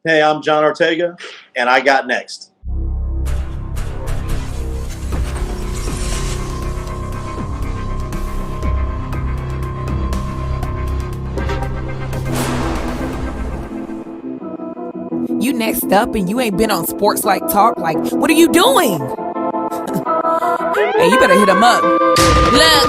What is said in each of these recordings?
Hey, I'm John Ortega, and I got next. You next up and you ain't been on SportsLifeTalk. Like, what are you doing? Hey, you better hit him up. Look,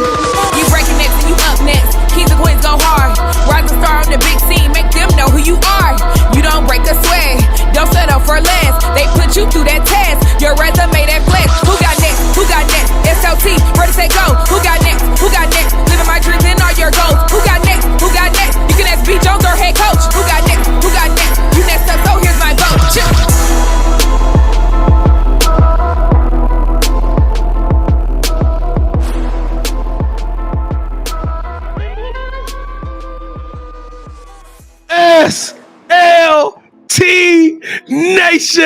you breaking next and you up next. Kings and queens go hard. Rise and star on the big scene. Make them know who you are. You don't break a sweat. Don't settle for less. They put you through that test. Your resume that flex. Who got next? Who got next? SLT, ready, set, go. Who got next? Who got next? Living my dreams and all your goals. Who got next? Who got next? You can ask B. Jones or head coach. Who got next? Who got next? You next up, so here's my vote. Chill. SLT Nation!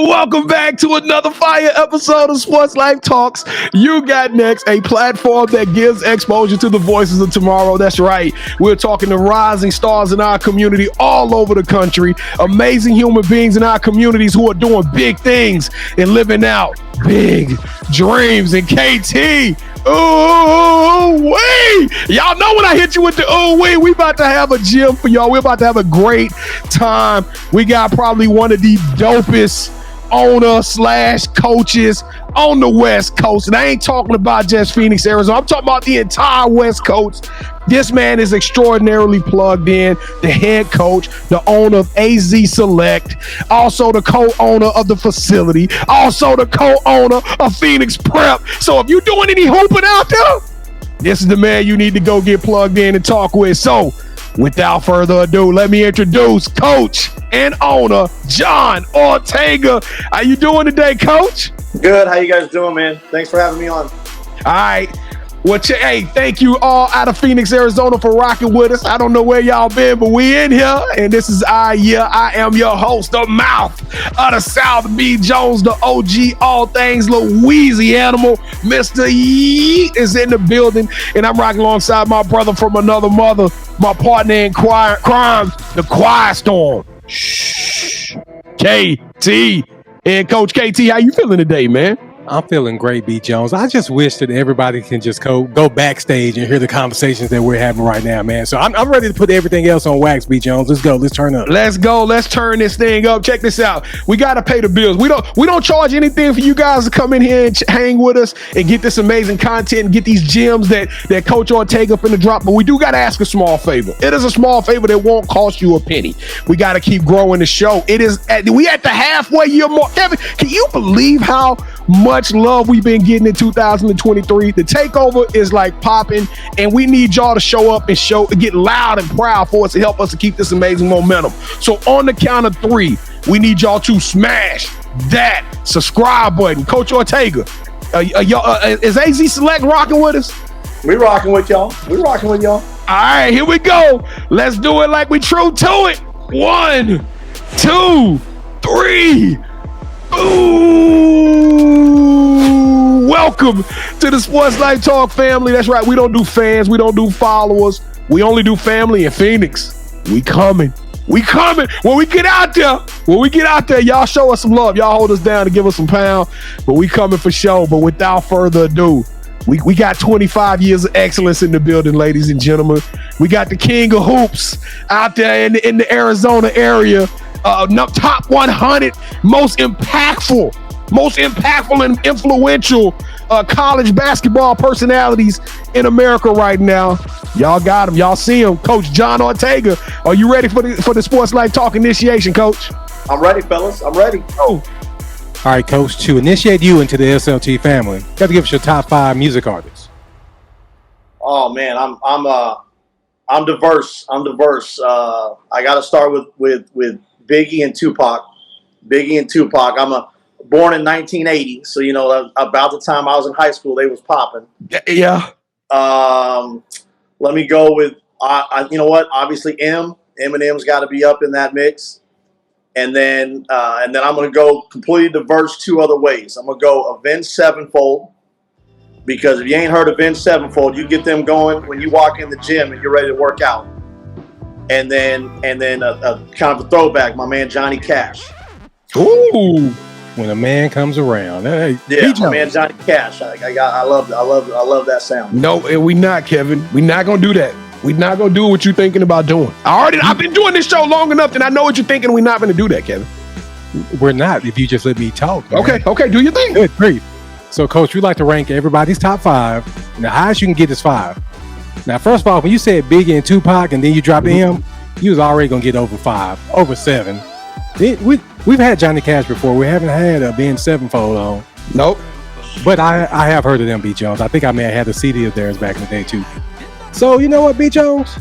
Welcome back to another fire episode of Sports Life Talks. You got next, a platform that gives exposure to the voices of tomorrow. That's right. We're talking to rising stars in our community all over the country. Amazing human beings in our communities who are doing big things and living out big dreams. And KT, ooh-wee! Y'all know when I hit you with the ooh-wee, we about to have a gym for y'all. We're about to have a great time. We got probably one of the dopest owner/coaches on the West Coast. And I ain't talking about just Phoenix, Arizona. I'm talking about the entire West Coast. This man is extraordinarily plugged in, the head coach, the owner of AZ Select, also the co-owner of the facility, also the co-owner of Phoenix Prep. So if you're doing any hooping out there, this is the man you need to go get plugged in and talk with. So without further ado, let me introduce Coach and owner John Ortega. How you doing today, Coach? Good. How you guys doing, man? Thanks for having me on. All right. Well, hey, thank you all out of Phoenix, Arizona for rocking with us. I don't know where y'all been, but we in here, and this is I am your host, the mouth of the South, B. Jones, the OG, all things Louisiana. Mr. Yee is in the building, and I'm rocking alongside my brother from another mother, my partner in crime, the Quiet Storm. Shh. KT. And Coach KT, how you feeling today, man? I'm feeling great, B. Jones. I just wish that everybody can just go backstage and hear the conversations that we're having right now, man. So I'm ready to put everything else on wax, B. Jones. Let's go. Let's turn up. Let's go. Let's turn this thing up. Check this out. We got to pay the bills. We don't charge anything for you guys to come in here and hang with us and get this amazing content and get these gems that Coach Ortega finna drop. But we do got to ask a small favor. It is a small favor that won't cost you a penny. We got to keep growing the show. We at the halfway year mark. Kevin, can you believe how much love we've been getting in 2023? The takeover is like popping, and we need y'all to show up and get loud and proud for us to help us to keep this amazing momentum. So on the count of 3, we need y'all to smash that subscribe button. Coach Ortega, is AZ Select rocking with us? We rocking with y'all. All right, here we go. Let's do it like we true to it. 1, 2, 3. Ooh, welcome to the Sports Life Talk family. That's right. We don't do fans. We don't do followers. We only do family in Phoenix. We coming. When we get out there, y'all show us some love. Y'all hold us down to give us some pound, but we coming for show. But without further ado, we got 25 years of excellence in the building, ladies and gentlemen. We got the king of hoops out there in the Arizona area. Top 100 most impactful and influential college basketball personalities in America right now. Y'all got him. Y'all see him. Coach John Ortega. Are you ready for the Sports Life Talk initiation, Coach? I'm ready, fellas. I'm ready. Oh. All right, Coach. To initiate you into the SLT family, you got to give us your top 5 music artists. Oh man, I'm diverse. I got to start with Biggie and Tupac. I'm born in 1980, so about the time I was in high school, they was popping. Yeah. Let me go with you know what? Obviously, Eminem's got to be up in that mix, and then I'm gonna go completely diverse 2 other ways. I'm gonna go Avenged Sevenfold, because if you ain't heard of Avenged Sevenfold, you get them going when you walk in the gym and you're ready to work out. and then a kind of a throwback, my man Johnny Cash. Ooh. When a man comes around. Hey, Yeah, my man Johnny Cash. I love that sound. No, and we not, Kevin. We not gonna do that. We not gonna do what you thinking about doing. I've been doing this show long enough, and I know what you're thinking. We're not gonna do that, Kevin. We're not, if you just let me talk. Man. Okay, do your thing. Good grief. So, Coach, we like to rank everybody's top 5. And the highest you can get is 5. Now, first of all, when you said Biggie and Tupac, and then you dropped him, you was already gonna get over 5, over 7. We've had Johnny Cash before. We haven't had a Ben Sevenfold on. Nope. But I have heard of them, B. Jones. I think I may have had a CD of theirs back in the day, too. So, you know what, B. Jones?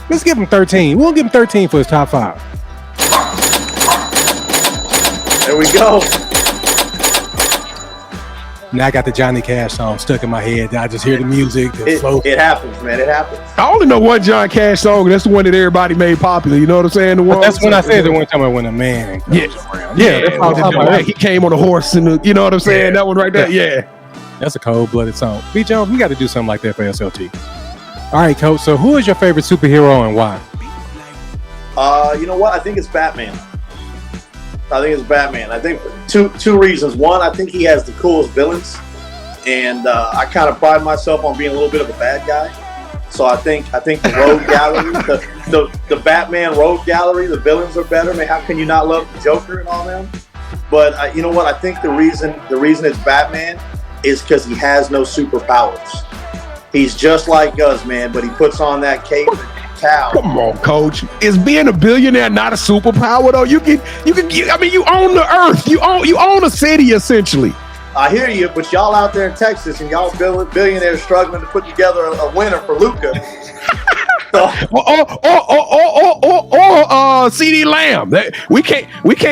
Let's give him 13. We'll give him 13 for his top 5. There we go. Now I got the Johnny Cash song stuck in my head. I just hear the music. It happens, man. It happens. I only know one John Cash song. That's the one that everybody made popular. You know what I'm saying? The one. That's when I said the one time when a man comes around. Yeah, that's all I'm talking about. He came on a horse, and you know what I'm saying? Yeah. That one right there. Yeah. That's a cold-blooded song. B. Jones, we got to do something like that for SLT. All right, Coach. So who is your favorite superhero and why? You know what? I think it's Batman. I think two reasons. One, I think he has the coolest villains, and I kind of pride myself on being a little bit of a bad guy. So I think the Rogue Gallery, the Batman Rogue Gallery, the villains are better. I mean, how can you not love the Joker and all them? But you know what? I think the reason it's Batman is because he has no superpowers. He's just like us, man. But he puts on that cape. Come on, Coach. Is being a billionaire not a superpower though? You can. I mean, you own the earth. You own a city essentially. I hear you, but y'all out there in Texas and y'all billionaires struggling to put together a winner for Luka. Or CD Lamb. We can't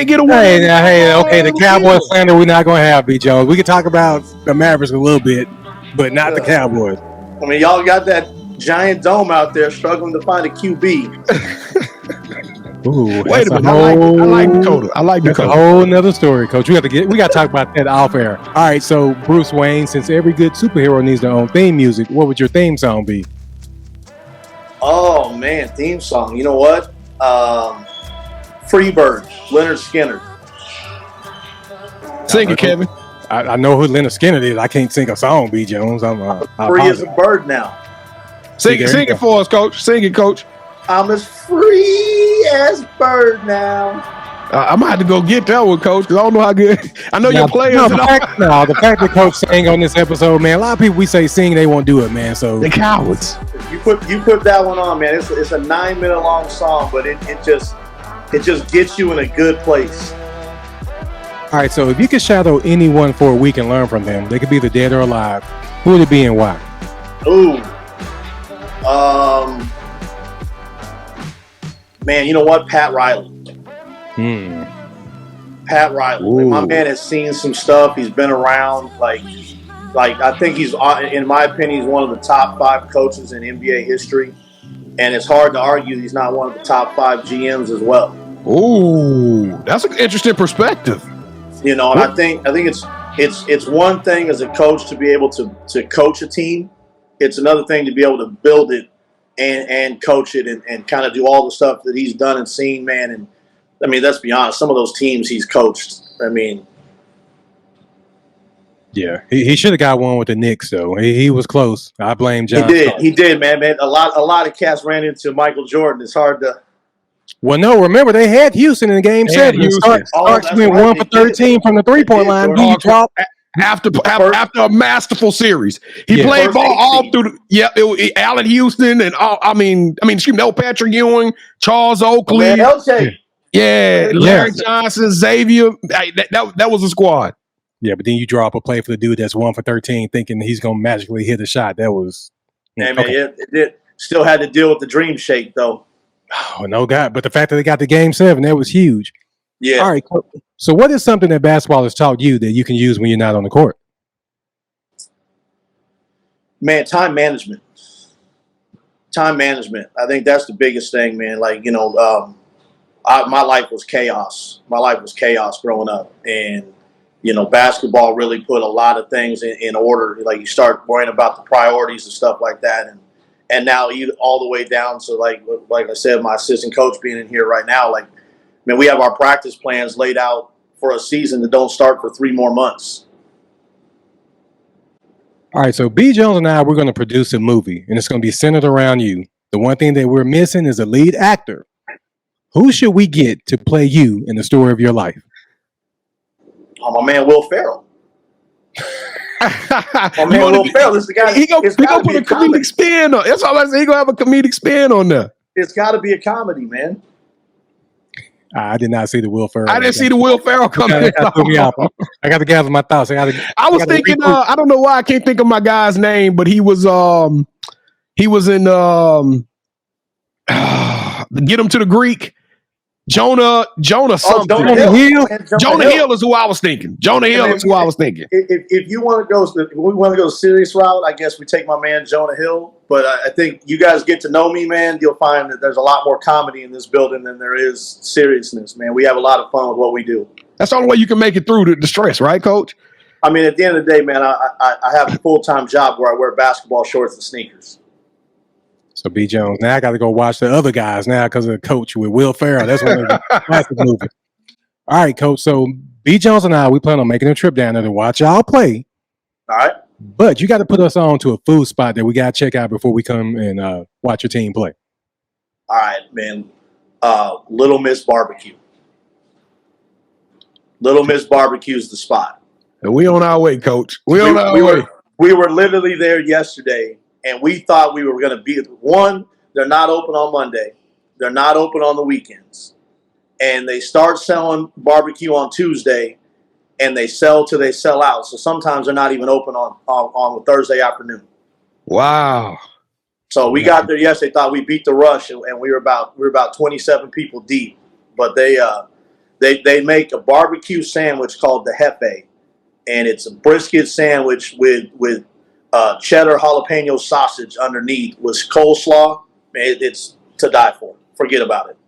get away. Hey, the Cowboys slander we're not gonna have, B. Jones. We can talk about the Mavericks a little bit, but not the Cowboys. I mean, y'all got that giant dome out there struggling to find a QB. Ooh, wait a minute. I like Dakota. That's a whole nother story, Coach. We got to talk about that off air. All right, so Bruce Wayne, since every good superhero needs their own theme music, what would your theme song be? Oh man, theme song. You know what? Freebird, Leonard Skinner. Sing it, Kevin. I know who Leonard Skinner is. I can't sing a song, B. Jones. I'm free as a bird now. Sing it for us, Coach. Sing it, Coach. I'm as free as bird now. I'm gonna have to go get that one, Coach, because I don't know how good. I know your players. The fact that Coach sang on this episode, man. A lot of people we say sing, they won't do it, man. So they cowards. You put that one on, man. It's a 9-minute long song, but it just gets you in a good place. All right, so if you could shadow anyone for a week and learn from them, they could be either dead or alive. Who would it be and why? Ooh. Man, you know what? Pat Riley. Pat Riley. Like, my man has seen some stuff. He's been around. Like I think he's, in my opinion, he's one of the top 5 coaches in NBA history. And it's hard to argue he's not one of the top 5 GMs as well. Ooh, that's an interesting perspective. You know, and I think it's one thing as a coach to be able to coach a team. It's another thing to be able to build it and coach it and kind of do all the stuff that he's done and seen, man. And I mean, let's be honest, some of those teams he's coached, I mean. Yeah, he should have got one with the Knicks, though. He was close. I blame John. He did, man. A lot of cats ran into Michael Jordan. It's hard to. Well, no, remember, they had Houston in Game 7. Starks went 1 for 13 from the three-point line. He dropped. After a masterful series, he played ball all through. Allen Houston and all. I mean, Patrick Ewing, Charles Oakley, Larry Johnson, Xavier. That was a squad. Yeah, but then you draw up a play for the dude that's 1 for 13, thinking he's gonna magically hit a shot. That was. It still had to deal with the dream shake though. Oh no, God! But the fact that they got the Game 7, that was huge. Yeah. All right. So what is something that basketball has taught you that you can use when you're not on the court? Man, time management. I think that's the biggest thing, man. Like, my life was chaos. My life was chaos growing up. And, basketball really put a lot of things in order. Like, you start worrying about the priorities and stuff like that. and now all the way down to like I said, my assistant coach being in here right now. Like, man, we have our practice plans laid out for a season that don't start for 3 more months. All right, so B. Jones and I, we're going to produce a movie, and it's going to be centered around you. The one thing that we're missing is a lead actor. Who should we get to play you in the story of your life? Oh, my man, Will Ferrell. My man, Will Ferrell is the guy. He gonna put a comedic spin on. That's all I say. He gonna have a comedic spin on there. It's got to be a comedy, man. I did not see the Will Ferrell. I didn't see the Will Ferrell coming. I got to gather my thoughts. I was thinking. I don't know why I can't think of my guy's name, but he was in Get Him to the Greek. Jonah something. Jonah Hill. Jonah Hill is who I was thinking. If you want to go, we want to go serious route, I guess we take my man Jonah Hill. But I think you guys get to know me, man. You'll find that there's a lot more comedy in this building than there is seriousness, man. We have a lot of fun with what we do. That's the only way you can make it through the stress, right, Coach? I mean, at the end of the day, man, I have a full-time job where I wear basketball shorts and sneakers. So B. Jones, now I got to go watch the other guys now because of the coach with Will Ferrell. That's one of the classic movie. All right, Coach. So B. Jones and I, we plan on making a trip down there to watch y'all play. All right. But you got to put us on to a food spot that we got to check out before we come and watch your team play. All right, man. Little Miss Barbecue. Little Miss Barbecue is the spot. And we on our way, Coach. We on our way. We were literally there yesterday. And we thought we were going to be one. They're not open on Monday. They're not open on the weekends. And they start selling barbecue on Tuesday, and they sell till they sell out. So sometimes they're not even open on Thursday afternoon. Wow. So we got there yesterday. Thought we beat the rush, and we were about 27 people deep. But they make a barbecue sandwich called the Jefe, and it's a brisket sandwich with cheddar jalapeno sausage underneath with coleslaw. It's to die for. Forget about it.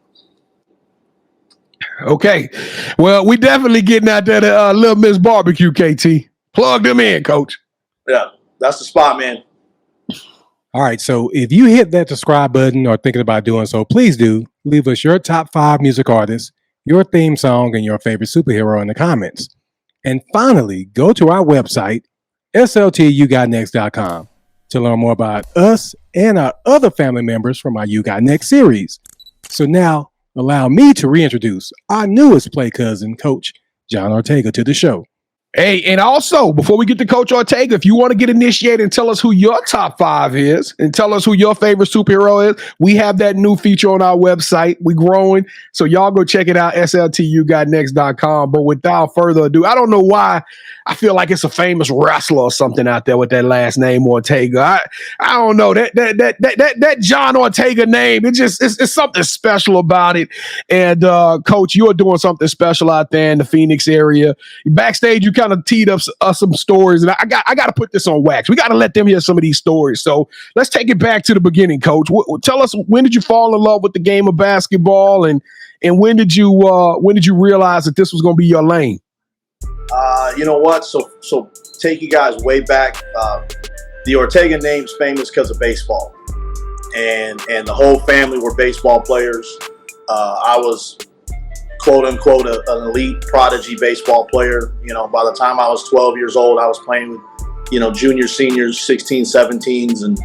Okay. Well, we definitely getting out there to Little Miss Barbecue, KT. Plug them in, Coach. Yeah, that's the spot, man. All right. So if you hit that subscribe button or thinking about doing so, please do leave us your top 5 music artists, your theme song, and your favorite superhero in the comments. And finally, go to our website, yougotnext.com, to learn more about us and our other family members from our YGN Series. So now, allow me to reintroduce our newest play cousin, Coach John Ortega, to the show. Hey, and also, before we get to Coach Ortega, if you want to get initiated and tell us who your top 5 is and tell us who your favorite superhero is, we have that new feature on our website. We're growing, so y'all go check it out, yougotnext.com. But without further ado, I don't know why I feel like it's a famous wrestler or something out there with that last name Ortega. I don't know, that John Ortega name, it's something special about it. And Coach, you're doing something special out there in the Phoenix area. Backstage, you kind of teed up us some stories, and I got to put this on wax. We got to let them hear some of these stories. So let's take it back to the beginning, Coach. Tell us, when did you fall in love with the game of basketball, and when did you realize that this was going to be your lane? You know what? So take you guys way back. The Ortega name's famous because of baseball, and the whole family were baseball players. I was, quote unquote, an elite prodigy baseball player. You know, by the time I was 12 years old, I was playing with, juniors, seniors, 16, 17s, and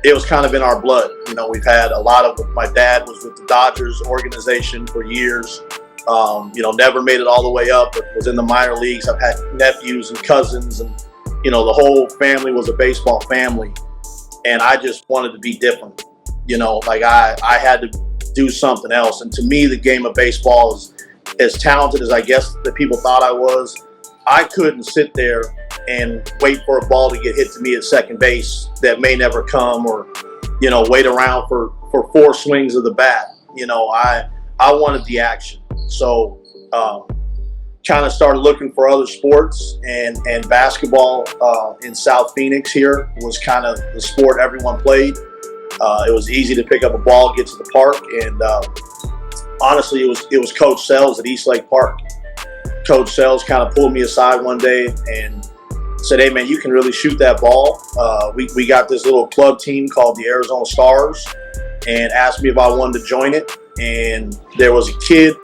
it was kind of in our blood. You know, we've had a lot of, my dad was with the Dodgers organization for years. Never made it all the way up, but was in the minor leagues. I've had nephews and cousins, and, the whole family was a baseball family. And I just wanted to be different. I had to do something else. And to me, the game of baseball is as talented as I guess that people thought I was. I couldn't sit there and wait for a ball to get hit to me at second base that may never come, or, wait around for 4 swings of the bat. I wanted the action. So kind of started looking for other sports, and basketball in South Phoenix here was kind of the sport everyone played. It was easy to pick up a ball, get to the park, and honestly, it was Coach Sells at East Lake Park. Coach Sells kind of pulled me aside one day and said, hey, man, you can really shoot that ball. We got this little club team called the Arizona Stars, and asked me if I wanted to join it. And there was a kid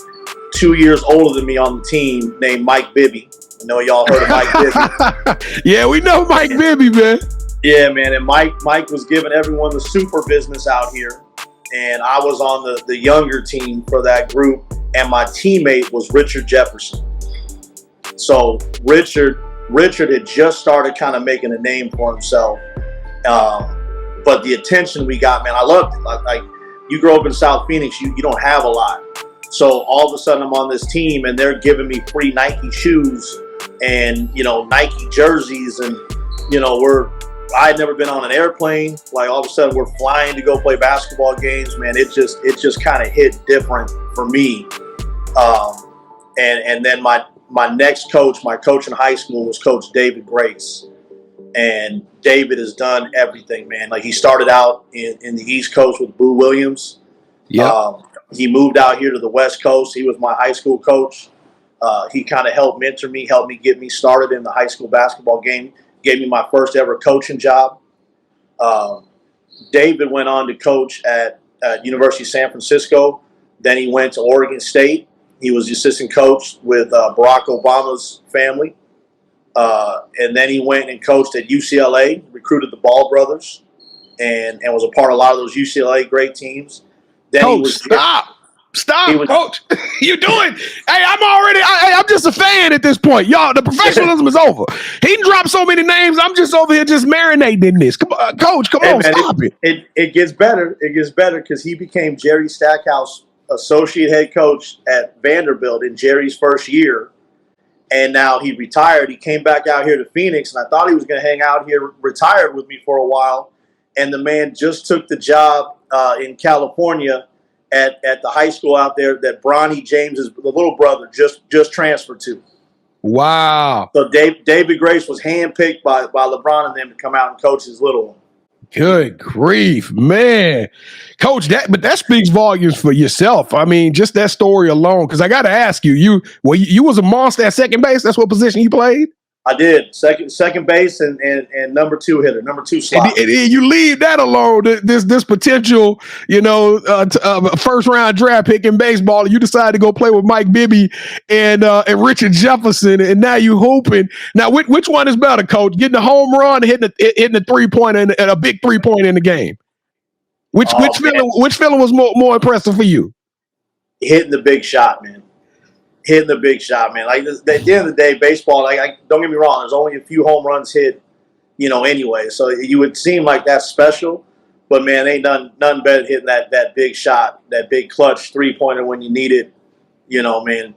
2 years older than me on the team named Mike Bibby. I know y'all heard of Mike Bibby. Yeah, we know Mike Bibby, man. Yeah, man. And Mike was giving everyone the super business out here. And I was on the younger team for that group. And my teammate was Richard Jefferson. So Richard had just started kind of making a name for himself. But the attention we got, man, I loved it. Like you grow up in South Phoenix, you don't have a lot. So all of a sudden I'm on this team and they're giving me free Nike shoes and, Nike jerseys. And, I had never been on an airplane. Like all of a sudden we're flying to go play basketball games, man. It just kind of hit different for me. And then my next coach, my coach in high school was Coach David Grace. And David has done everything, man. Like he started out in the East Coast with Boo Williams. Yeah. He moved out here to the West Coast. He was my high school coach. He kind of helped mentor me, helped me get me started in the high school basketball game, gave me my first ever coaching job. David went on to coach at University of San Francisco. Then he went to Oregon State. He was the assistant coach with Barack Obama's family. And then he went and coached at UCLA, recruited the Ball brothers, and was a part of a lot of those UCLA great teams. Then Coach, stop, Coach. You doing? Hey, I'm just a fan at this point. Y'all, the professionalism is over. He dropped so many names. I'm just over here just marinating in this. Come on, Coach, come on, man, stop it. It gets better. It gets better because he became Jerry Stackhouse associate head coach at Vanderbilt in Jerry's first year. And now he retired. He came back out here to Phoenix, and I thought he was going to hang out here, retired with me for a while. And the man just took the job in California at the high school out there that Bronny James's the little brother just transferred to. Wow. So David Grace was handpicked by LeBron and them to come out and coach his little one. Good grief, man. Coach, that speaks volumes for yourself. I mean, just that story alone, because I got to ask you, you was a monster at second base? That's what position you played? I did. Second base and number two hitter, number two slot. And you leave that alone, this potential, first round draft pick in baseball, and you decide to go play with Mike Bibby and Richard Jefferson, and now you hoping. Now, which one is better, Coach? Getting a home run, hitting a 3-pointer and a big 3-pointer in the game? Which feeling was more impressive for you? Hitting the big shot, man. Hitting the big shot, man. Like at the end of the day, baseball. Don't get me wrong. There's only a few home runs hit, anyway. So you would seem like that's special, but man, ain't none better than hitting that big shot, that big clutch 3-pointer when you need it. Man.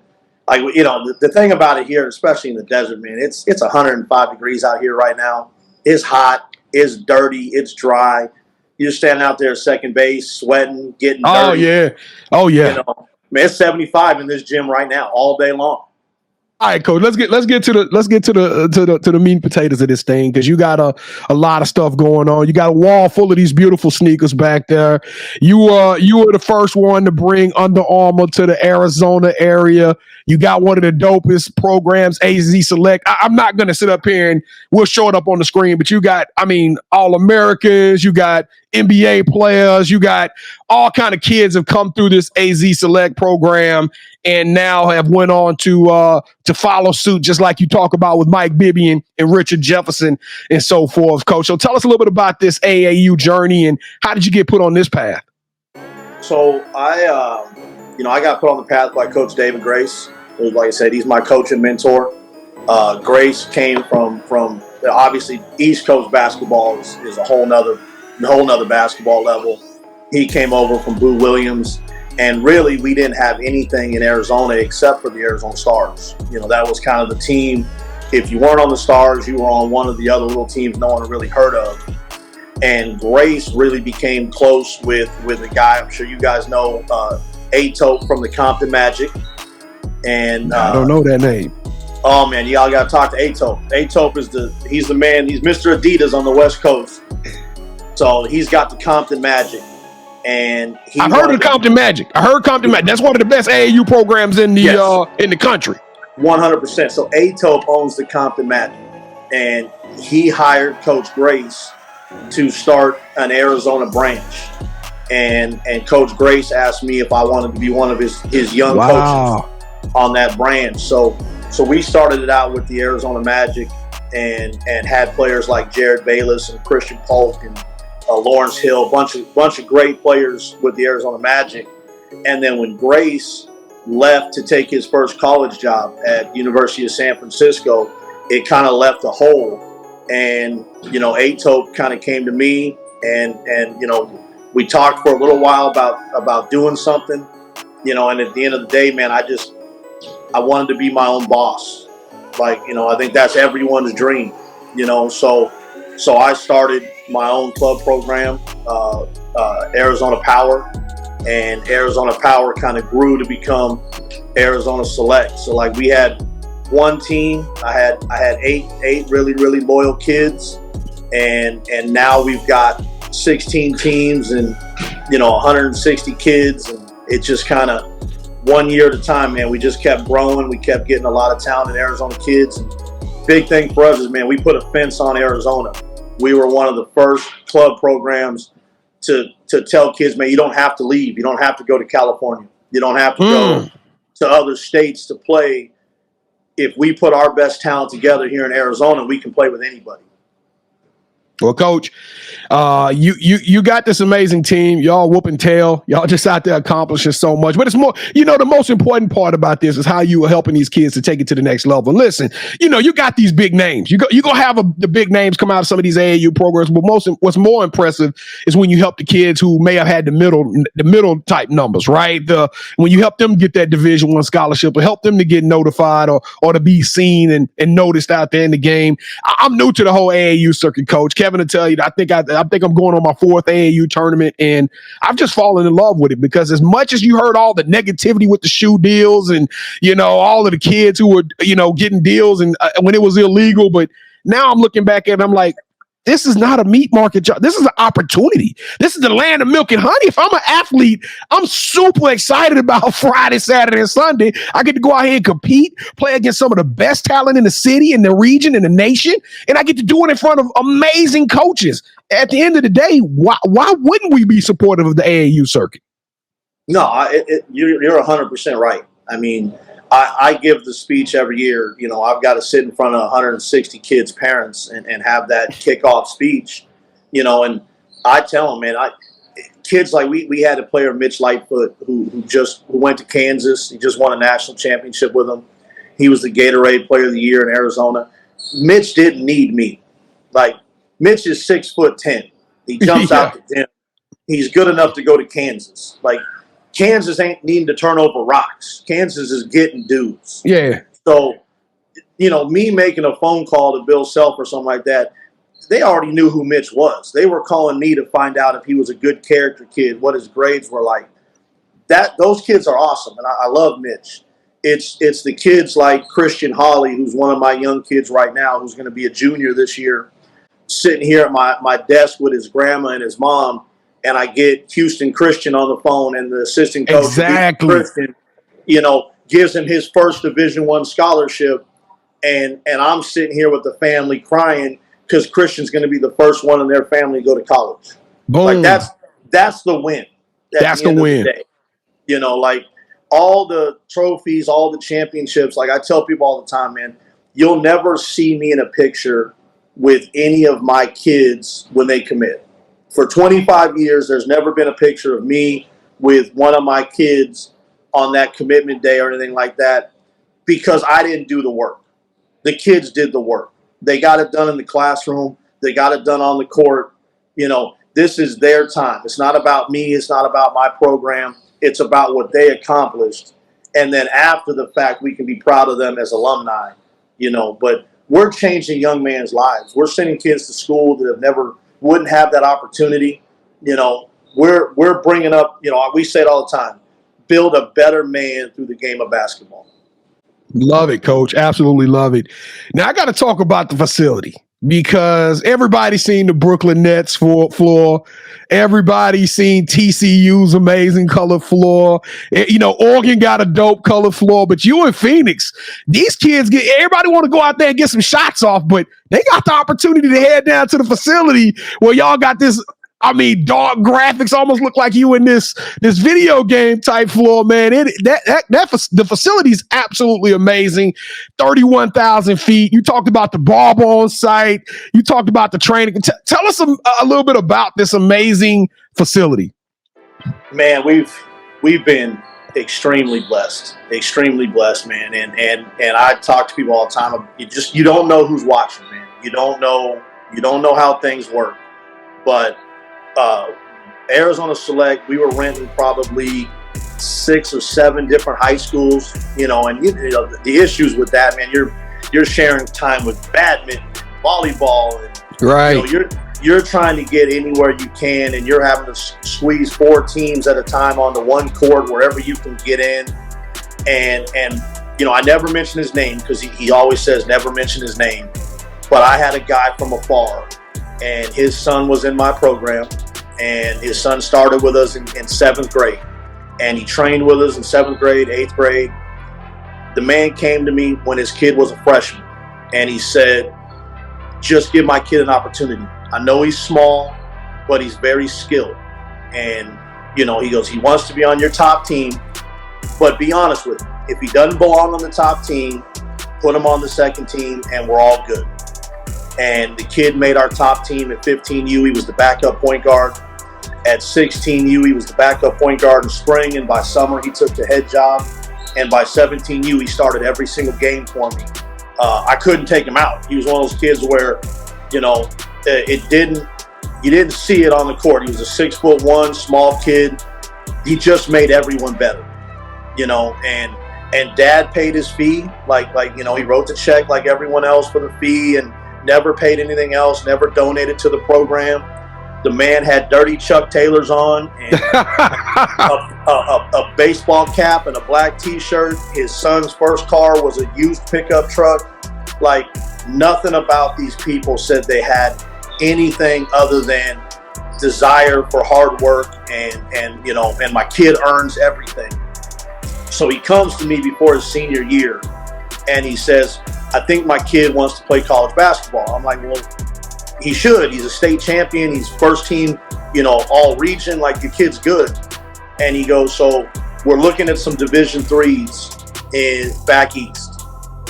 Like the thing about it here, especially in the desert, man. It's 105 degrees out here right now. It's hot. It's dirty. It's dry. You're standing out there at second base, sweating, getting dirty. Oh yeah. Man, it's 75 in this gym right now, all day long. All right, Coach. Let's get to the meat and potatoes of this thing, because you got a lot of stuff going on. You got a wall full of these beautiful sneakers back there. You were the first one to bring Under Armour to the Arizona area. You got one of the dopest programs, AZ Select. I'm not going to sit up here and we'll show it up on the screen, but you got, All-Americans, you got NBA players, you got all kind of kids have come through this AZ Select program and now have went on to follow suit, just like you talk about with Mike Bibby and Richard Jefferson and so forth, Coach. So tell us a little bit about this AAU journey and how did you get put on this path? So I got put on the path by Coach David Grace. Like I said, he's my coach and mentor. Grace came from obviously East Coast basketball is a whole nother basketball level. He came over from Boo Williams, and really we didn't have anything in Arizona except for the Arizona Stars. That was kind of the team. If you weren't on the Stars, you were on one of the other little teams no one had really heard of. And Grace really became close with a guy I'm sure you guys know, 𝐸𝐸 from the Compton Magic. And I don't know that name. Oh man, y'all gotta talk to 𝐸𝐸. 𝐸𝐸 he's the man. He's Mr. Adidas on the West Coast. So he's got the Compton Magic, and I've heard of Compton Magic. I heard Compton Magic. That's one of the best AAU programs in the country. 100%. So 𝐸𝐸 owns the Compton Magic, and he hired Coach Grace to start an Arizona branch. And Coach Grace asked me if I wanted to be one of his young coaches on that branch. So we started it out with the Arizona Magic and had players like Jared Bayless and Christian Polk and Lawrence Hill, bunch of great players with the Arizona Magic. And then when Grace left to take his first college job at University of San Francisco, it kind of left a hole. And, 𝐸𝐸 kind of came to me and we talked for a little while about doing something, and at the end of the day, man, I wanted to be my own boss. Like, I think that's everyone's dream, so I started my own club program, Arizona Power, and Arizona Power kind of grew to become Arizona Select. So like we had one team, I had eight really, really loyal kids, and now we've got 16 teams and 160 kids, and it just kind of 1 year at a time, man. We just kept growing. We kept getting a lot of talented Arizona kids. And big thing for us is, man, we put a fence on Arizona. We were one of the first club programs to tell kids, man, you don't have to leave. You don't have to go to California. You don't have to go to other states to play. If we put our best talent together here in Arizona, we can play with anybody. Well, Coach, you got this amazing team. Y'all whooping tail. Y'all just out there accomplishing so much. But it's more, the most important part about this is how you are helping these kids to take it to the next level. And listen, you got these big names. You're going to have the big names come out of some of these AAU programs. But what's more impressive is when you help the kids who may have had the middle type numbers, right? When you help them get that Division I scholarship or help them to get notified or to be seen and noticed out there in the game. I'm new to the whole AAU circuit, Coach. Kevin will tell you, I think I'm going on my 4th AAU tournament, and I've just fallen in love with it because as much as you heard all the negativity with the shoe deals and all of the kids who were getting deals and when it was illegal, but now I'm looking back at it, I'm like, this is not a meat market job. This is an opportunity. This is the land of milk and honey. If I'm an athlete, I'm super excited about Friday, Saturday, and Sunday. I get to go out here and compete, play against some of the best talent in the city, in the region, in the nation, and I get to do it in front of amazing coaches. At the end of the day, why wouldn't we be supportive of the AAU circuit? No, you're 100% right. I mean, I give the speech every year. I've got to sit in front of 160 kids' parents and have that kickoff speech, and I tell them, man, kids like we had a player, Mitch Lightfoot, who went to Kansas. He just won a national championship with them. He was the Gatorade Player of the Year in Arizona. Mitch didn't need me. Like, Mitch is 6'10". He jumps out the gym. He's good enough to go to Kansas. Like, Kansas ain't needing to turn over rocks. Kansas is getting dudes. Yeah. So, me making a phone call to Bill Self or something like that, they already knew who Mitch was. They were calling me to find out if he was a good character kid, what his grades were like. Those kids are awesome, and I love Mitch. It's the kids like Christian Holly, who's one of my young kids right now, who's going to be a junior this year, sitting here at my desk with his grandma and his mom. And I get Houston Christian on the phone, and the assistant coach, Christian, gives him his first Division I scholarship, and I'm sitting here with the family crying because Christian's going to be the first one in their family to go to college. Boom. Like that's the win. That's the win. Like all the trophies, all the championships. Like I tell people all the time, man, you'll never see me in a picture with any of my kids when they commit. For 25 years, there's never been a picture of me with one of my kids on that commitment day or anything like that because I didn't do the work. The kids did the work. They got it done in the classroom. They got it done on the court. This is their time. It's not about me. It's not about my program. It's about what they accomplished. And then after the fact, we can be proud of them as alumni, But we're changing young men's lives. We're sending kids to school that wouldn't have that opportunity. We're bringing up, we say it all the time, build a better man through the game of basketball. Love it, Coach. Absolutely love it. Now I got to talk about the facility because everybody's seen the Brooklyn Nets floor. Everybody's seen TCU's amazing color floor. Oregon got a dope color floor, but you in Phoenix, these kids everybody want to go out there and get some shots off, but they got the opportunity to head down to the facility where y'all got this, dark graphics, almost look like you in this video game type floor, man. The facility is absolutely amazing. 31,000 feet. You talked about the barber on site. You talked about the training. Tell us a little bit about this amazing facility. Man, we've been extremely blessed, man. And I talk to people all the time. You don't know who's watching, man. You don't know how things work, but Arizona Select, we were renting probably 6 or 7 different high schools, and the issues with that, man, you're sharing time with badminton, volleyball, and right. You're trying to get anywhere you can, and you're having to squeeze 4 teams at a time onto one court wherever you can get in. And I never mention his name because he always says never mention his name, but I had a guy from afar, and his son was in my program, and his son started with us in 7th grade, and he trained with us in 7th grade, 8th grade. The man came to me when his kid was a freshman, and he said, just give my kid an opportunity. I know he's small, but he's very skilled. And, he goes, he wants to be on your top team, but be honest with him. If he doesn't belong on the top team, put him on the second team, and we're all good. And the kid made our top team at 15U. He was the backup point guard. At 16U, he was the backup point guard in spring, and by summer, he took the head job. And by 17U, he started every single game for me. I couldn't take him out. He was one of those kids where, you didn't see it on the court. He was a 6'1" small kid. He just made everyone better, and Dad paid his fee. He wrote the check like everyone else for the fee, and never paid anything else, never donated to the program. The man had dirty Chuck Taylors on, and a baseball cap and a black T-shirt. His son's first car was a used pickup truck. Nothing about these people said they had anything other than desire for hard work, and my kid earns everything. So he comes to me before his senior year, and he says, I think my kid wants to play college basketball. I'm like, well, he should. He's a state champion. He's first team, all region. Your kid's good. And he goes, so we're looking at some Division IIIs back east.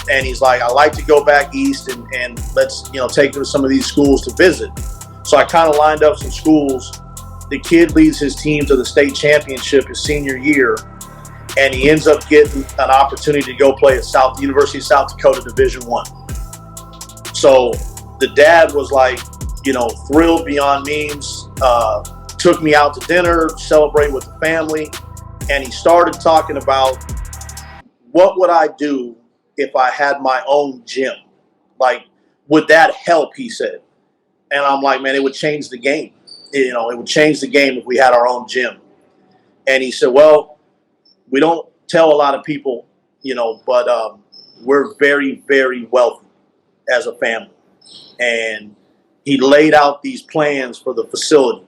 And he's like, I like to go back east and let's, take him to some of these schools to visit. So I kind of lined up some schools. The kid leads his team to the state championship his senior year, and he ends up getting an opportunity to go play at University of South Dakota Division I. So the dad was thrilled beyond means, took me out to dinner, celebrate with the family, and he started talking about what would I do if I had my own gym? Would that help, he said. And I'm like, man, it would change the game. It would change the game if we had our own gym. And he said, well, we don't tell a lot of people, but we're very, very wealthy as a family. And he laid out these plans for the facility.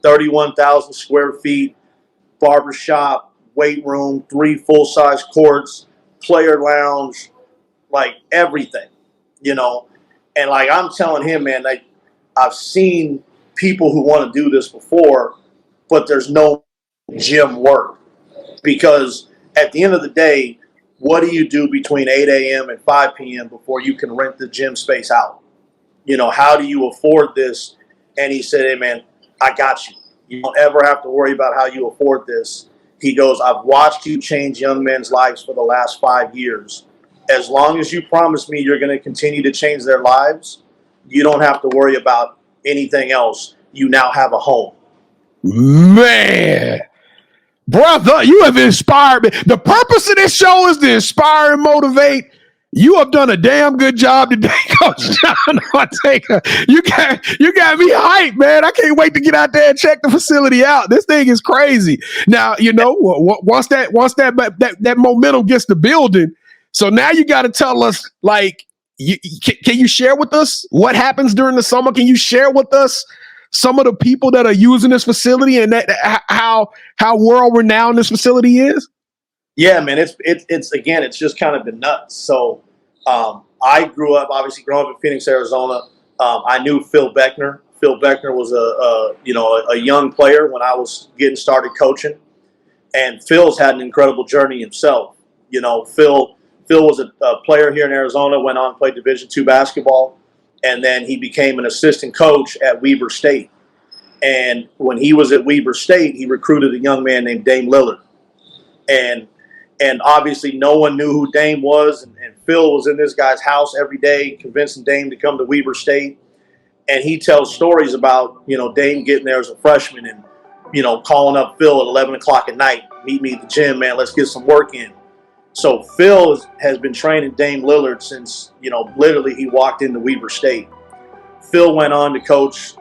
31,000 square feet, barbershop, weight room, 3 full-size courts, player lounge, everything, And I'm telling him, man, I've seen people who want to do this before, but there's no gym work. Because at the end of the day, what do you do between 8 a.m. and 5 p.m. before you can rent the gym space out? How do you afford this? And he said, hey, man, I got you. You don't ever have to worry about how you afford this. He goes, I've watched you change young men's lives for the last 5 years. As long as you promise me you're going to continue to change their lives, you don't have to worry about anything else. You now have a home. Man, brother, you have inspired me. The purpose of this show is to inspire and motivate. You have done a damn good job today, Coach John Ortega. You got me hyped, man. I can't wait to get out there and check the facility out. This thing is crazy. Now, once that momentum gets to building, so now you got to tell us, can you share with us what happens during the summer? Can you share with us some of the people that are using this facility and how world renowned this facility is? Yeah, man, it's just kind of been nuts. So I grew up in Phoenix, Arizona. I knew Phil Beckner. Phil Beckner was a young player when I was getting started coaching, and Phil's had an incredible journey himself. You know, Phil was a player here in Arizona, went on and played Division II basketball, and then he became an assistant coach at Weber State. And when he was at Weber State, he recruited a young man named Dame Lillard. And obviously no one knew who Dame was, and Phil was in this guy's house every day convincing Dame to come to Weber State. And he tells stories about, Dame getting there as a freshman and, calling up Phil at 11 o'clock at night, meet me at the gym, man, let's get some work in. So Phil has been training Dame Lillard since, literally he walked into Weber State. Phil went on to coach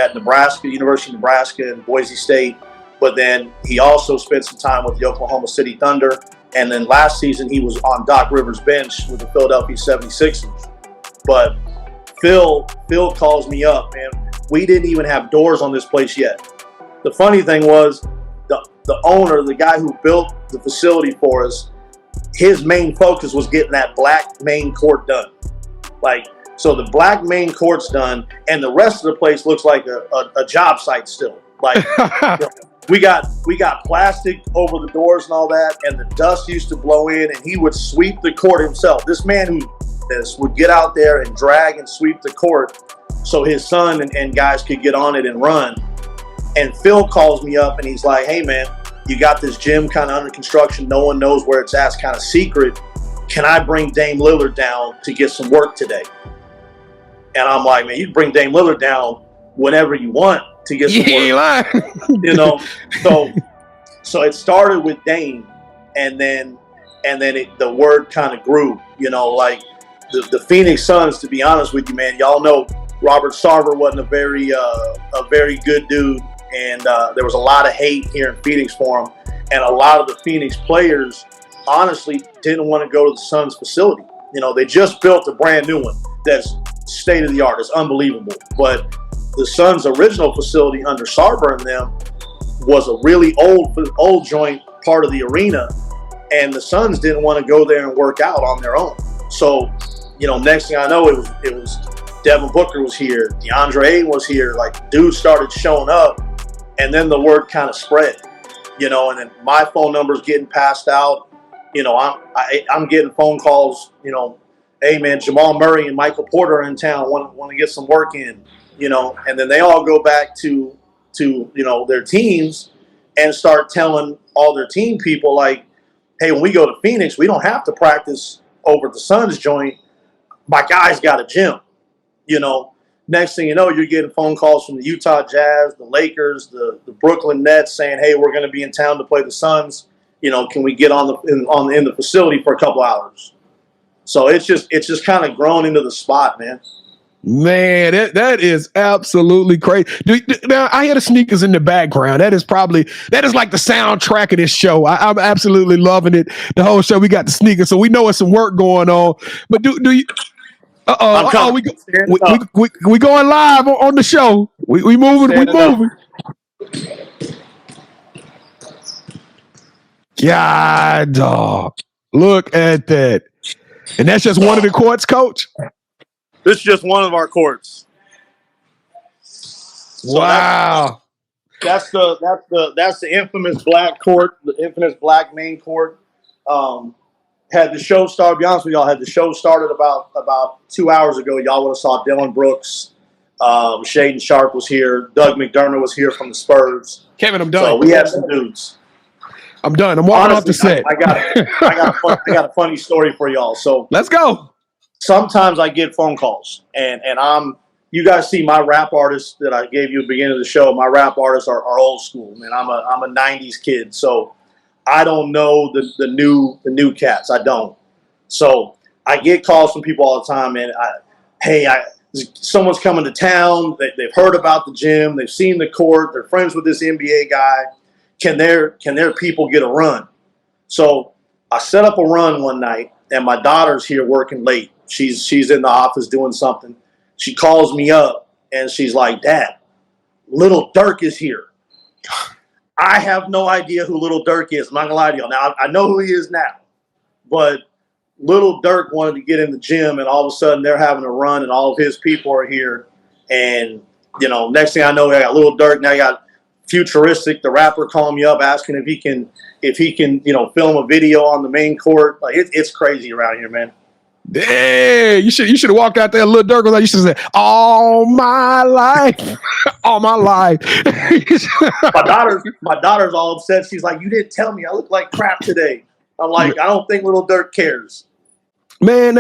at Nebraska, University of Nebraska and Boise State. But then he also spent some time with the Oklahoma City Thunder. And then last season, he was on Doc Rivers' bench with the Philadelphia 76ers. But Phil calls me up, man. We didn't even have doors on this place yet. The funny thing was, the owner, the guy who built the facility for us, his main focus was getting that black main court done. So the black main court's done, and the rest of the place looks like a job site still. We got plastic over the doors and all that, and the dust used to blow in, and he would sweep the court himself. This man would get out there and drag and sweep the court so his son and guys could get on it and run. And Phil calls me up, and he's like, hey, man, you got this gym kind of under construction. No one knows where it's at. It's kind of secret. Can I bring Dame Lillard down to get some work today? And I'm like, man, you can bring Dame Lillard down whenever you want to get some work. So it started with Dame, and then the word kind of grew. The Phoenix Suns, to be honest with you, man, y'all know Robert Sarver wasn't a very good dude, and there was a lot of hate here in Phoenix for him, and a lot of the Phoenix players honestly didn't want to go to the Suns facility. They just built a brand new one that's state of the art. It's unbelievable, but the Suns' original facility under Sarver and them was a really old joint part of the arena, and the Suns didn't want to go there and work out on their own. So, next thing I know, it was Devin Booker was here, DeAndre Ayton was here. Dudes started showing up, and then the word kind of spread. And then my phone number's getting passed out. I'm getting phone calls. Hey man, Jamal Murray and Michael Porter are in town. Want to get some work in. And then they all go back to their teams and start telling all their team people, hey, when we go to Phoenix, we don't have to practice over at the Suns joint. My guy's got a gym. Next thing you know, you're getting phone calls from the Utah Jazz, the Lakers, the Brooklyn Nets saying, hey, we're going to be in town to play the Suns. Can we get in the facility for a couple hours? So it's just kind of grown into the spot, man. Man, that is absolutely crazy. Now I hear the sneakers in the background. That is like the soundtrack of this show. I'm absolutely loving it. The whole show, we got the sneakers, so we know it's some work going on. But do you? We going live on the show. We moving. We moving. God, dog. Look at that. And that's just one of the courts, Coach? This is just one of our courts. So wow. That's the infamous black court, the infamous black main court. Had the show started, to be honest with y'all, had the show started about 2 hours ago, y'all would have saw Dylan Brooks, Shaedon Sharpe was here, Doug McDermott was here from the Spurs. Kevin, I'm done. So we had some dudes. I'm done. I'm walking off the set. I got a funny story for y'all. So let's go. Sometimes I get phone calls, and you guys see my rap artists that I gave you at the beginning of the show. My rap artists are old school, man. I'm a 90s kid, so I don't know the new cats. I don't. So I get calls from people all the time, man. Someone's coming to town. They've heard about the gym. They've seen the court. They're friends with this NBA guy. Can their people get a run? So I set up a run one night, and my daughter's here working late. she's in the office doing something. She calls me up and she's like, "Dad, Little Dirk is here." I have no idea who Little Dirk is. I'm not gonna lie to you. Now I know who he is now, but Little Dirk wanted to get in the gym, and all of a sudden they're having a run, and all of his people are here. And next thing I know, I got Little Dirk. Now I got Futuristic, the rapper, calling me up asking if he can, film a video on the main court. Like it's crazy around here, man. Hey, you should have walked out there. Little Dirk was like, you should have said, "All my life, all my life." my daughter's all upset. She's like, "You didn't tell me. I look like crap today." I'm like, I don't think Little Dirk cares. Man,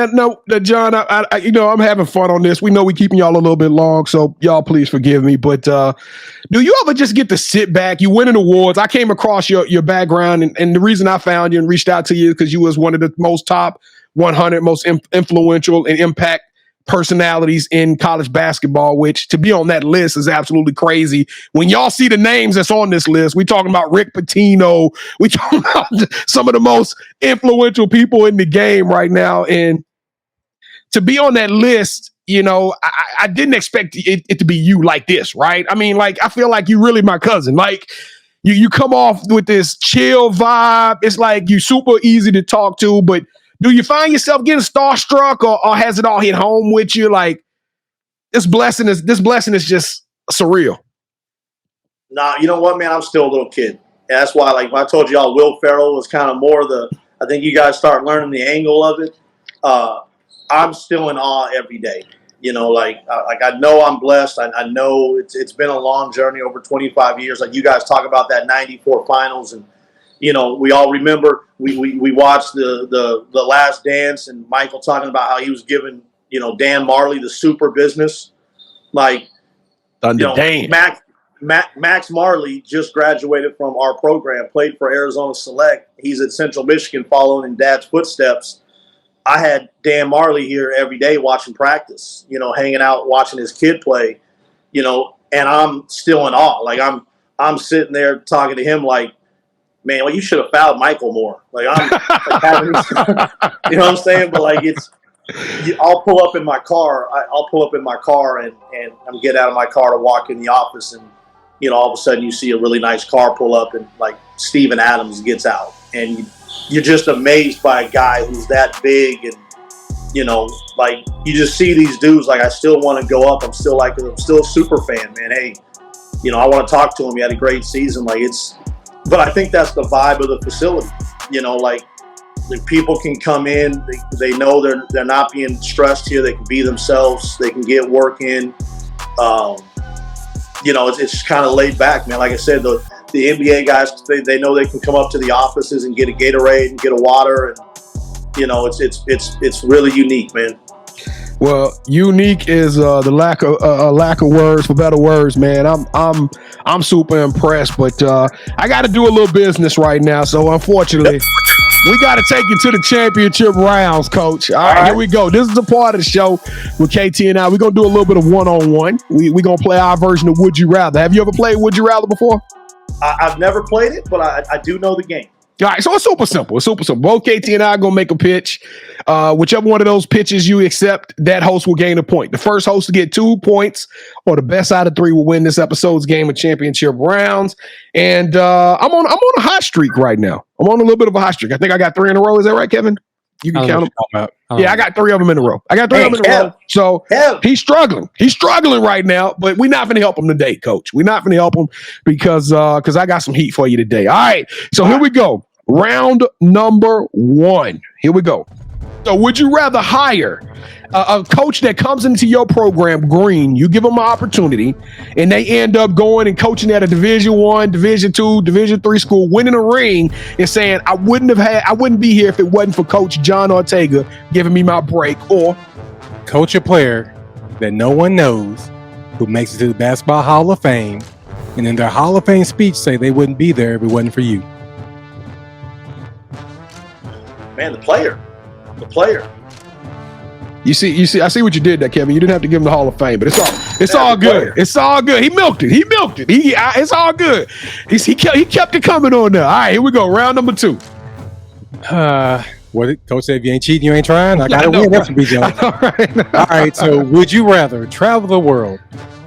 John, I'm having fun on this. We know we keeping y'all a little bit long, so y'all please forgive me. But do you ever just get to sit back? You win an awards. I came across your background, and the reason I found you and reached out to you is because you was one of the most top 100 most influential and impact personalities in college basketball, which to be on that list is absolutely crazy. When y'all see the names that's on this list, we talking about Rick Pitino, we talking about some of the most influential people in the game right now. And to be on that list, I didn't expect it to be you like this, right? I mean, like, I feel like you really my cousin. Like, you come off with this chill vibe. It's like you super easy to talk to, but do you find yourself getting starstruck, or has it all hit home with you? Like, this blessing is just surreal. Nah, you know what, man? I'm still a little kid. And that's why, like, when I told y'all Will Ferrell was kind of more I think you guys start learning the angle of it. I'm still in awe every day. I know I'm blessed. I know it's been a long journey over 25 years. Like, you guys talk about that 94 finals, and we all remember we watched the Last Dance, and Michael talking about how he was giving Dan Marley the super business. Like, Max Marley just graduated from our program, played for Arizona Select. He's at Central Michigan following in Dad's footsteps. I had Dan Marley here every day watching practice, hanging out, watching his kid play, and I'm still in awe. Like, I'm sitting there talking to him like, man, well, you should have fouled Michael more. Like, I'm like, having, you know what I'm saying? But like, I'll pull up in my car. I'll pull up in my car and I'm get out of my car to walk in the office, and all of a sudden you see a really nice car pull up, and like Steven Adams gets out, and you're just amazed by a guy who's that big, and like, you just see these dudes. Like, I still want to go up. I'm still a super fan, man. Hey, I want to talk to him. He had a great season. Like, but I think that's the vibe of the facility. Like the people can come in. They know they're not being stressed here. They can be themselves. They can get work in. It's kind of laid back, man. Like I said, the NBA guys, they know they can come up to the offices and get a Gatorade and get a water, and it's really unique, man. Well, unique is the lack of words, for better words, man. I'm super impressed, but I got to do a little business right now, so unfortunately, we got to take you to the championship rounds, Coach. All right, here we go. This is the part of the show with KT and I. We're gonna do a little bit of one-on-one. We're gonna play our version of Would You Rather. Have you ever played Would You Rather before? I've never played it, but I do know the game. All right, so it's super simple. Both KT and I are going to make a pitch. Whichever one of those pitches you accept, that host will gain a point. The first host to get 2 points, or the best out of 3, will win this episode's game of championship rounds. And I'm on a hot streak right now. I'm on a little bit of a hot streak. I think I got 3 in a row. Is that right, Kevin? You can count them. Yeah, I got 3 of them in a row. So he's struggling. He's struggling right now, but we're not going to help him today, Coach. We're not going to help him because I got some heat for you today. All right, so here we go. Round number 1. Here we go. So would you rather hire a coach that comes into your program green, you give them an opportunity, and they end up going and coaching at a Division I, Division II, Division III school, winning a ring, and saying, I wouldn't be here if it wasn't for Coach John Ortega giving me my break? Or coach a player that no one knows who makes it to the Basketball Hall of Fame, and in their Hall of Fame speech say they wouldn't be there if it wasn't for you. Man, the player. You see, I see what you did there, Kevin. You didn't have to give him the Hall of Fame, but it's all good. It's all good. He milked it. It's all good. He kept it coming on there. All right, here we go. Round number 2. What Coach said, if you ain't cheating, you ain't trying. I gotta win. That's B. Jones. All right. So, would you rather travel the world,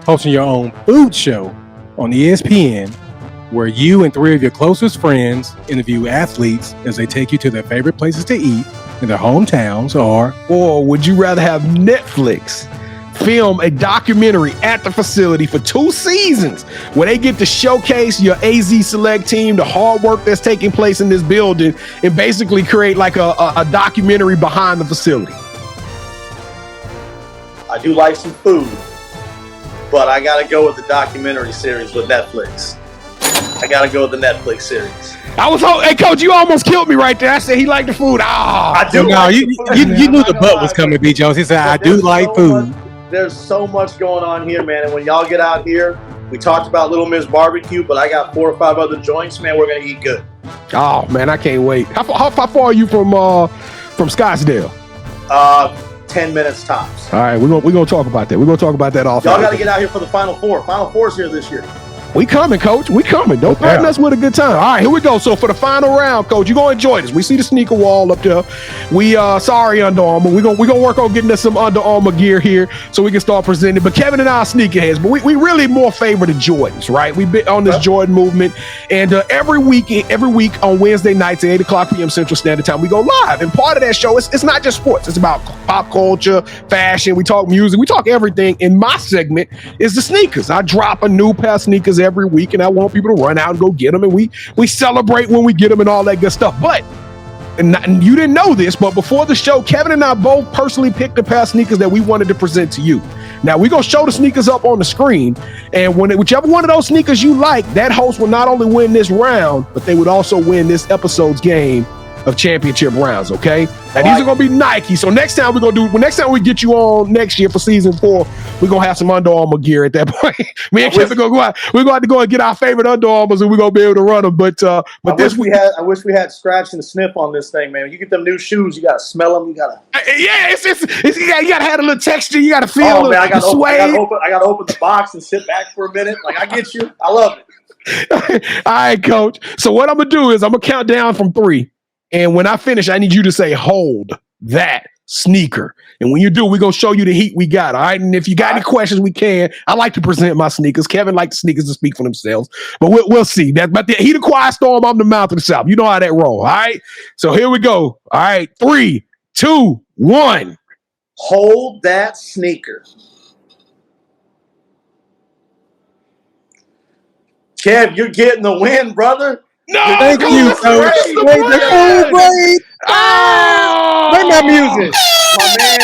hosting your own food show on ESPN, where you and 3 of your closest friends interview athletes as they take you to their favorite places to eat in their hometowns, or would you rather have Netflix film a documentary at the facility for 2 seasons where they get to showcase your AZ Select team, the hard work that's taking place in this building, and basically create like a documentary behind the facility? I do like some food, but I got to go with the documentary series with Netflix. I got to go with the Netflix series. Hey, Coach, you almost killed me right there. I said he liked the food. I do. No, you knew the butt was coming, B. Jones. He said, I do like food. There's so much going on here, man. And when y'all get out here, we talked about Little Miss Barbecue, but I got 4 or 5 other joints, man. We're going to eat good. Oh, man, I can't wait. How far are you from Scottsdale? 10 minutes tops. All right, we're gonna talk about that. We're gonna talk about that off. Y'all got to get out here for the Final Four. Final Four's here this year. We coming, Coach. We coming. Don't threaten us with a good time. All right, here we go. So for the final round, Coach, you're gonna enjoy this. We see the sneaker wall up there. We sorry, Under Armour. We're gonna work on getting us some Under Armour gear here so we can start presenting. But Kevin and I are sneakerheads, but we really more favor the Jordans, right? We've been on this Jordan movement, and every week on Wednesday nights at 8:00 p.m. Central Standard Time, we go live. And part of that show it's not just sports. It's about pop culture, fashion. We talk music. We talk everything. In my segment is the sneakers. I drop a new pair of sneakers every week, and I want people to run out and go get them, and we celebrate when we get them and all that good stuff. But and you didn't know this, but before the show, Kevin and I both personally picked a pair of sneakers that we wanted to present to you. Now we're gonna show the sneakers up on the screen, and whichever one of those sneakers you like, that host will not only win this round, but they would also win this episode's game of championship rounds. Okay, now these are gonna be Nike. So next time next time we get you on next year for season 4, we're gonna have some Under Armour gear at that point. Me and Kevin gonna go out. We're gonna have to go and get our favorite Under Armours, and we're gonna be able to run them. But I wish we had scratch and sniff on this thing, man. You get them new shoes, you gotta smell them. You gotta you gotta have a little texture. You gotta feel man, I gotta open the box and sit back for a minute. Like, I get you. I love it. All right, Coach. So what I'm gonna do is I'm gonna count down from 3. And when I finish, I need you to say, hold that sneaker. And when you do, we're going to show you the heat we got. All right. And if you got any questions, we can. I like to present my sneakers. Kevin likes the sneakers to speak for themselves. But we'll see. But he the quiet storm, I'm the mouth of the South. You know how that roll. All right. So here we go. All right. 3, 2, 1. Hold that sneaker. Kev, you're getting the win, brother. No, thank you, Coach. Great. Oh, play my music, my man.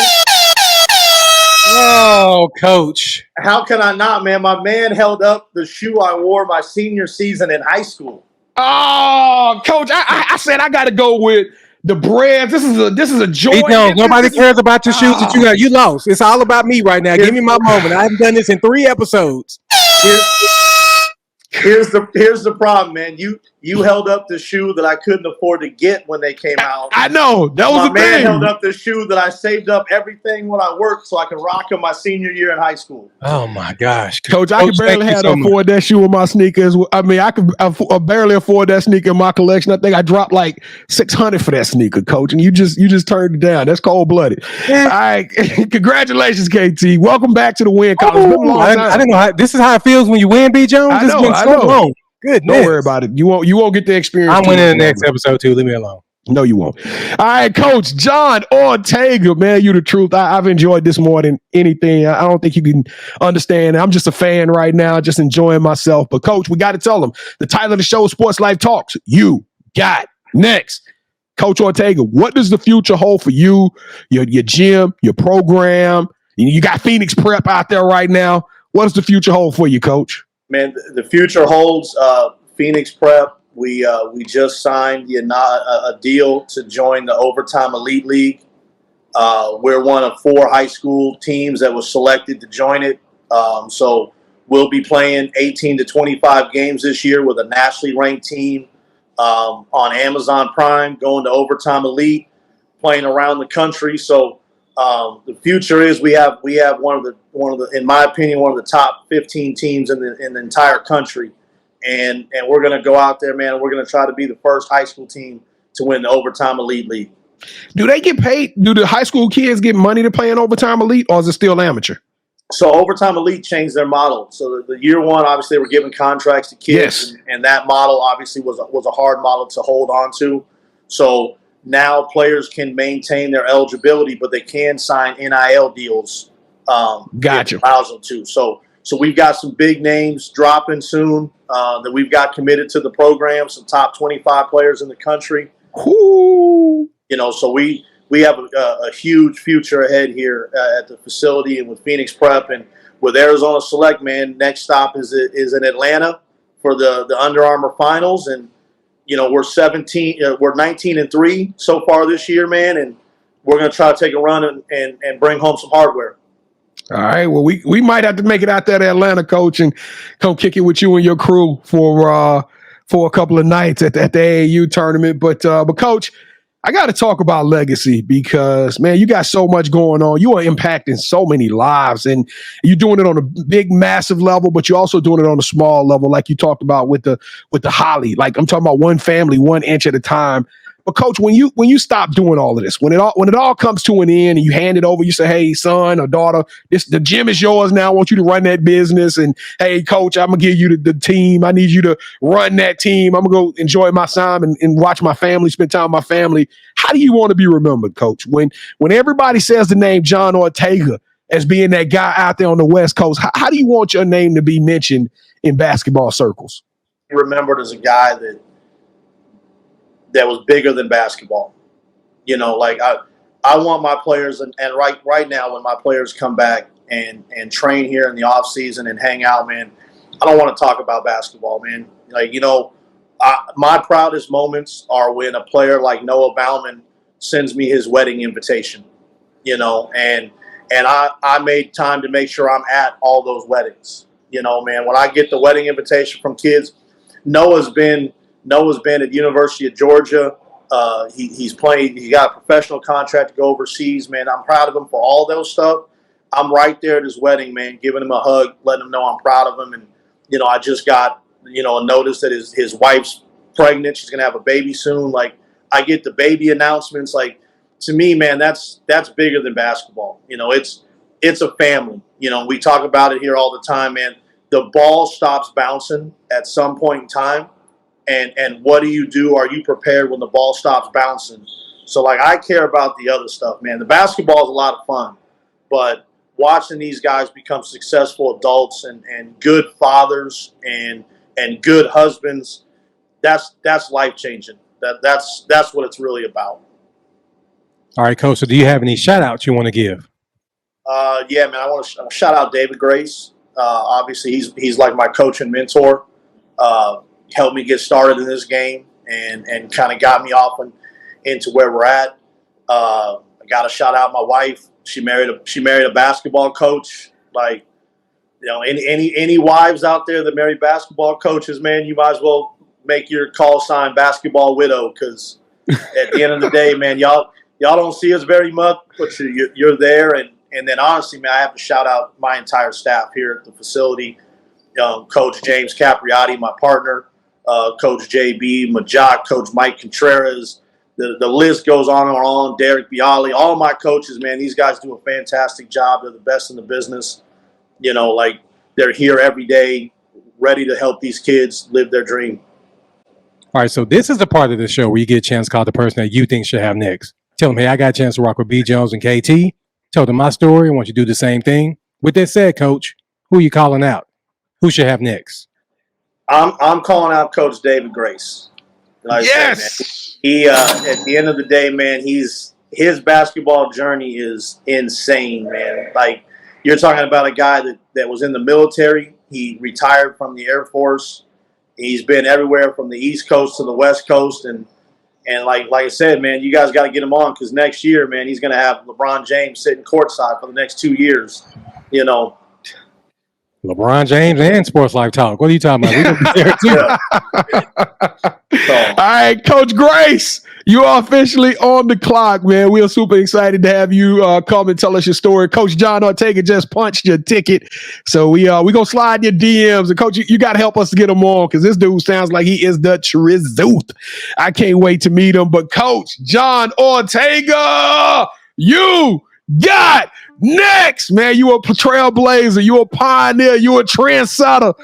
Oh, Coach. How can I not, man? My man held up the shoe I wore my senior season in high school. Oh, Coach, I said I got to go with the Braves. This is a joy. Nobody cares about your shoes that you got. You lost. It's all about me right now. Give me my moment. I haven't done this in 3 episodes. Here's the problem, man. You held up the shoe that I couldn't afford to get when they came out. I know. That was my man held up the shoe that I saved up everything when I worked so I could rock them my senior year in high school. Oh my gosh, Coach! I could barely afford that shoe in my sneakers. I mean, I could barely afford that sneaker in my collection. I think I dropped like $600 for that sneaker, Coach, and you just turned it down. That's cold blooded. Yeah. All right, congratulations, KT. Welcome back to the win. Coach. I didn't know how. This is how it feels when you win, B. Jones. I know. Long. Goodness. Don't worry about it. You won't get the experience. I'm winning the next episode too. Leave me alone. No, you won't. All right, Coach John Ortega, man, you the truth. I've enjoyed this more than anything. I don't think you can understand. I'm just a fan right now, just enjoying myself. But Coach, we got to tell them the title of the show is Sports Life Talks. You got next. Coach Ortega, what does the future hold for you, your gym, your program? You got Phoenix Prep out there right now. What does the future hold for you, Coach? Man, the future holds Phoenix Prep. We just signed a deal to join the Overtime Elite League. We're one of 4 high school teams that was selected to join it. So we'll be playing 18 to 25 games this year with a nationally ranked team on Amazon Prime, going to Overtime Elite, playing around the country. So the future is we have one of the in my opinion one of the top 15 teams in the entire country, and we're going to go out there, man. And we're going to try to be the first high school team to win the Overtime Elite League. Do they get paid? Do the high school kids get money to play in Overtime Elite, or is it still amateur? So Overtime Elite changed their model. So the year one, obviously, they were giving contracts to kids, Yes. and that model obviously was a hard model to hold on to. So now players can maintain their eligibility, but they can sign NIL deals. Gotcha. If it allows them to. So we've got some big names dropping soon that we've got committed to the program. Some top 25 players in the country. Ooh. You know, so we have a huge future ahead here at the facility and with Phoenix Prep and with Arizona Select. Man, next stop is in Atlanta for the Under Armour finals, and you know we're 19-3 so far this year, man, and we're gonna try to take a run and bring home some hardware. All right. Well, we might have to make it out there to Atlanta, Coach, and come kick it with you and your crew for a couple of nights at the AAU tournament. But Coach, I got to talk about legacy because, man, you got so much going on. You are impacting so many lives, and you're doing it on a big, massive level, but you're also doing it on a small level, like you talked about with the Holly. Like I'm talking about one family, 1 inch at a time. But Coach, when you stop doing all of this, when it all comes to an end and you hand it over, you say, "Hey, son or daughter, the gym is yours now. I want you to run that business." And hey, Coach, I'm gonna give you the team. I need you to run that team. I'm gonna go enjoy my time and watch my family, spend time with my family. How do you want to be remembered, Coach? When everybody says the name John Ortega as being that guy out there on the West Coast, how do you want your name to be mentioned in basketball circles? Remembered as a guy that was bigger than basketball. You know, like I want my players, and right now when my players come back and train here in the off season and hang out, man, I don't want to talk about basketball, man. Like, you know, my proudest moments are when a player like Noah Bauman sends me his wedding invitation, you know, and I made time to make sure I'm at all those weddings. You know, man, when I get the wedding invitation from kids, Noah's been at University of Georgia. He's playing. He got a professional contract to go overseas, man. I'm proud of him for all those stuff. I'm right there at his wedding, man, giving him a hug, letting him know I'm proud of him. And, you know, I just got, you know, a notice that his wife's pregnant. She's going to have a baby soon. Like, I get the baby announcements. Like, to me, man, that's bigger than basketball. You know, it's a family. You know, we talk about it here all the time, man. The ball stops bouncing at some point in time. And what do you do? Are you prepared when the ball stops bouncing? So, like, I care about the other stuff, man. The basketball is a lot of fun, but watching these guys become successful adults and good fathers and good husbands, that's life-changing. That's what it's really about. All right, Coach, so do you have any shout-outs you want to give? Yeah, man, I want to shout out David Grace. Obviously, he's like my coach and mentor. Helped me get started in this game and kind of got me off into where we're at. I got to shout out my wife. She married a basketball coach. Like, you know, any wives out there that marry basketball coaches, man, you might as well make your call sign basketball widow, because at the end of the day, man, y'all don't see us very much, but you're there. And then honestly, man, I have to shout out my entire staff here at the facility. Coach James Capriati, my partner. Coach 𝐥𝐢𝐤𝐞, Coach Mike Contreras, the list goes on and on, Derek Bialy, all my coaches, man, these guys do a fantastic job. They're the best in the business. You know, like, they're here every day, ready to help these kids live their dream. All right, so this is the part of the show where you get a chance to call the person that you think should have next. Tell them, hey, I got a chance to rock with B. Jones and KT. Tell them my story. I want you to do the same thing. With that said, Coach, who are you calling out? Who should have next? I'm calling out Coach David Grace. Like yes. I said, man, he at the end of the day, man, his basketball journey is insane, man. Like, you're talking about a guy that was in the military. He retired from the Air Force. He's been everywhere from the East Coast to the West Coast, and like I said, man, you guys got to get him on, because next year, man, he's going to have LeBron James sitting courtside for the next 2 years. You know. LeBron James and Sports Life Talk. What are you talking about? We gonna be there too. All right, Coach Grace, you are officially on the clock, man. We are super excited to have you come and tell us your story. Coach John Ortega just punched your ticket, so we gonna slide your DMs. And Coach, you got to help us to get him on because this dude sounds like he is the truth. I can't wait to meet him. But Coach John Ortega, you got next, man. You a trailblazer. You a pioneer. You a trendsetter.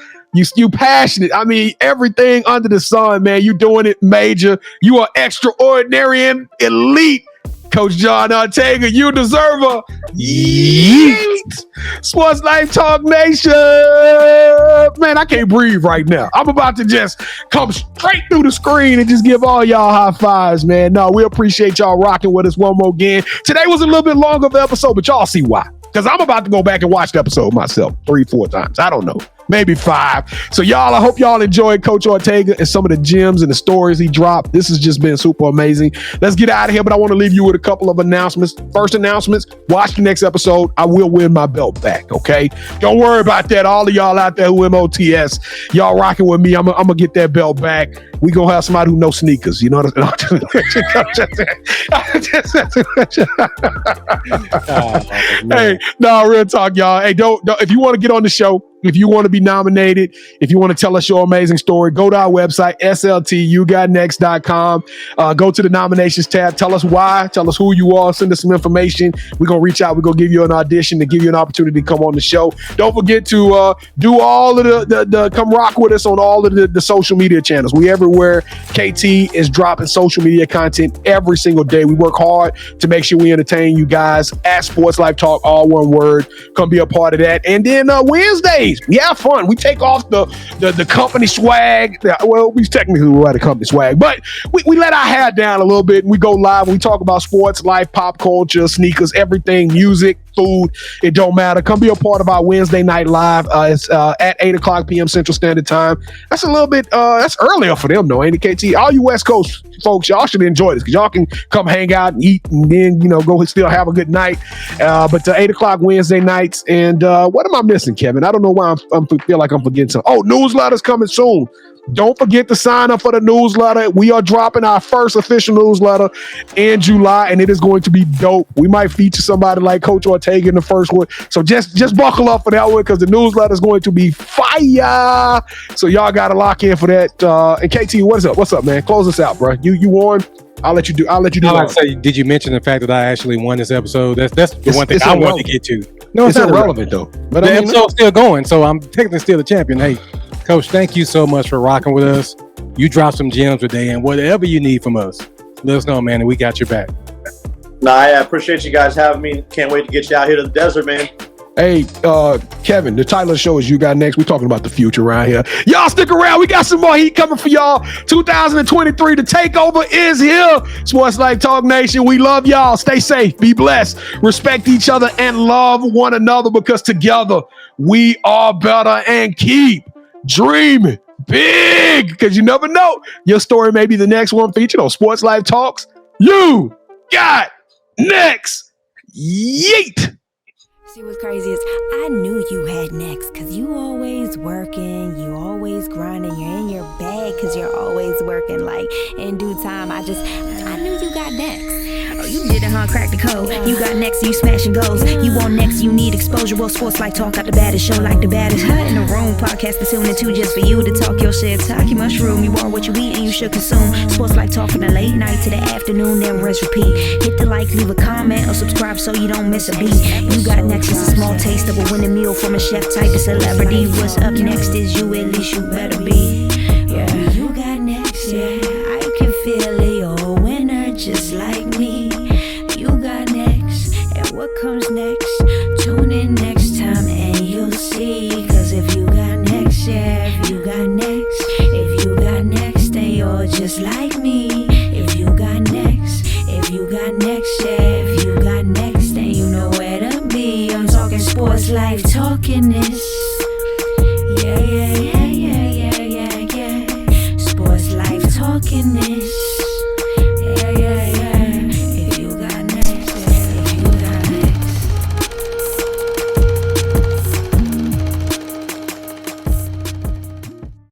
You passionate. I mean, everything under the sun, man. You doing it major. You are extraordinary and elite. Coach John Ortega, you deserve a yeet. Sports Life Talk Nation. Man, I can't breathe right now. I'm about to just come straight through the screen and just give all y'all high fives, man. No, we appreciate y'all rocking with us one more again. Today was a little bit longer of an episode, but y'all see why. Because I'm about to go back and watch the episode myself 3-4 times. I don't know. Maybe 5. So y'all, I hope y'all enjoyed Coach Ortega and some of the gems and the stories he dropped. This has just been super amazing. Let's get out of here, but I want to leave you with a couple of announcements. First announcements, watch the next episode. I will win my belt back, okay? Don't worry about that. All of y'all out there who MOTS, y'all rocking with me. I'm going to get that belt back. We going to have somebody who knows sneakers. You know what I'm saying? Hey, no, real talk, y'all. Hey, don't if you want to get on the show, if you want to be nominated, if you want to tell us your amazing story, go to our website, yougotnext.com. Go to the nominations tab. Tell us why. Tell us who you are. Send us some information. We're going to reach out. We're going to give you an audition to give you an opportunity to come on the show. Don't forget to do all of the come rock with us on all of the social media channels. We everywhere. KT is dropping social media content every single day. We work hard to make sure we entertain you guys at Sports Life Talk, all one word. Come be a part of that. And then Wednesdays, we have fun. We take off the company swag. Well, we technically wear the company swag, but we let our hair down a little bit and we go live. We talk about sports, life, pop culture, sneakers, everything, music, food. It don't matter. Come be a part of our Wednesday night live. It's at 8:00 p.m. Central Standard Time. That's a little bit, that's earlier for them though, ain't it, KT? All you West Coast folks, y'all should enjoy this because y'all can come hang out and eat and then, go still have a good night. But 8:00 Wednesday nights. And what am I missing, Kevin? I don't know why I feel like I'm forgetting something. Oh, newsletter's coming soon. Don't forget to sign up for the newsletter. We are dropping our first official newsletter in July, and it is going to be dope. We might feature somebody like Coach Ortega in the first one. So just buckle up for that one because the newsletter is going to be fire. So y'all got to lock in for that. And KT, what is up? What's up, man? Close us out, bro. You won. I'll let you do. I'll like say, did you mention the fact that I actually won this episode? That's the one thing I want to get to. No, it's not irrelevant though. But the episode's still going, so I'm technically still the champion. Hey, Coach, thank you so much for rocking with us. You dropped some gems today, and whatever you need from us, let us know, man, and we got your back. Nah, I appreciate you guys having me. Can't wait to get you out here to the desert, man. Hey, Kevin, the title of the show is You Got Next. We're talking about the future around here. Y'all stick around. We got some more heat coming for y'all. 2023, the takeover is here. Sports Life Talk Nation, we love y'all. Stay safe. Be blessed. Respect each other and love one another because together we are better and keep dreaming big because you never know. Your story may be the next one featured on Sports Life Talks. You got next. Yeet. See what's crazy is I knew you had next because you always working, you always grinding, you're in your bag because you're always working. Like in due time, I knew you got next. Oh, you did it, huh? Crack the code. You got next, you smashing goals. You want next, you need exposure. Well, Sports Life Talk got the baddest show, like the baddest hut in the room. Podcast to tune into just for you to talk your shit. Talk your mushroom. You are what you eat and you should consume. Sports Life Talk from the late night to the afternoon, then rest repeat. Hit the like, leave a comment, or subscribe so you don't miss a beat. You got next is a small taste of a winning meal from a chef type of celebrity. What's up next is you, at least you better be. Yeah, you got next, yeah. I can feel it, you're a winner just like me. You got next, and what comes next? Tune in next time and you'll see. Cause if you got next, yeah, if you got next, if you got next, then you're just like me. If you got next, if you got next, yeah, if you got next, then you know where to be. I'm talking Sports Life, talking this. Yeah, yeah, yeah.